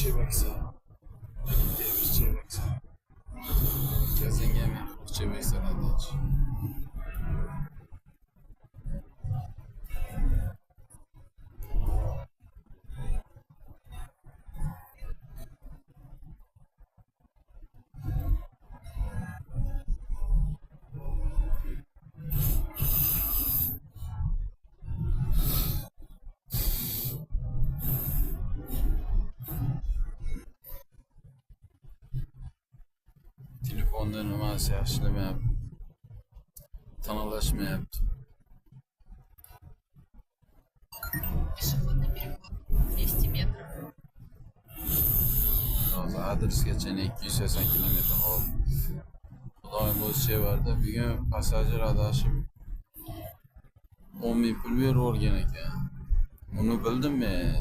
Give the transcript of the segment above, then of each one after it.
Chebeksa. Demiş Chebeksa. Kazinga men Chebeksadan dech. Telefonda nimasi yaxshilamayapti. Tanalashmayapti. Пешеходный переход 200 метров. Hozir adresgacha 280 kilometr qoldi. Xudoyim o'zi chevarda. Bugun passajir adashib 10 ming pul beravergan ekan. Uni bildim men.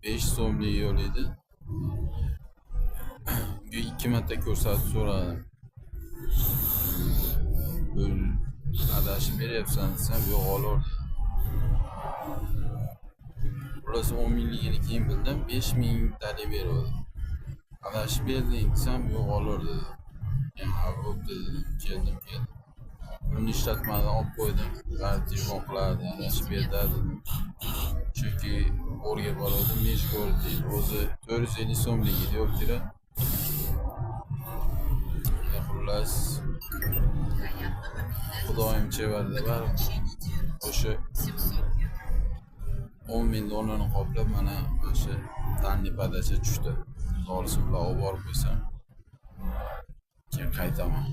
5 so'mlik yo'l edi. 2 marta ko'rsatib so'radim. Pul adashib beryapsan desam, yo'q olaverdi. Burası 10 mingligini keyin bildim. 5 ming talab beradi. Adashib berding desam, yo'q olaverdi dedi. Ha bo'pti dedim. Keldim. Pulni ishlatmadan olib qo'ydim. Telefon qilardi, adashib berdi dedim. Chunki o'rga bordim, mejbur deydi. O'zi 450 so'mlik edi yo'l kira. Xullas, Xudoyim chevarda baribir o'sha 10 ming dollarni qoplab mana shu Tanlipadacha tushdi. Zorisi bilan olib borib qo'ysam, keyin qaytaman.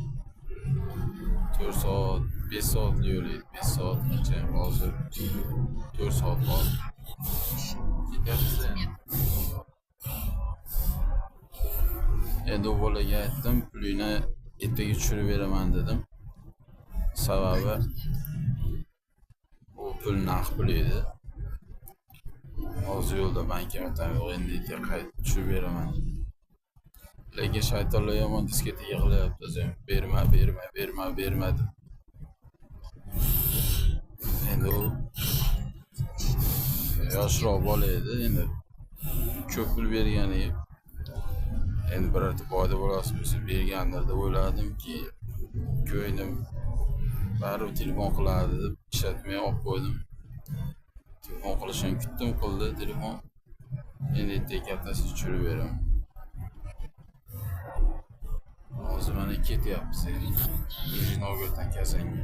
4 soat, 5 soatli yo'l edi. 5 soatgacha hozir 4 soat qoldi. Ketyapti. Endi u bolaga aytdim, pulingni ertaga tushirib beraman dedim. Sababi bu pul naqd pul edi. Hozir yo'lda bankomatim yo'q, endi qaytib tushirib beraman. Lekin shaytonlar yomon disketega qilyapti o'zim. Berma deb. Endi u yoshroq bola edi, endi ko'p pul bergani endi birorta foyda bo'lasi bo'lsa bergandir deb o'yladimki, ko'nglim baribir telefon qiladi deb ishlatmay olib qo'ydim. Telefon qilishini kutdim, qildi telefon. Endi ertaga kattasi tushirib beraman. Hozir mana ketyapmiz. Nijinogordan Kazanga.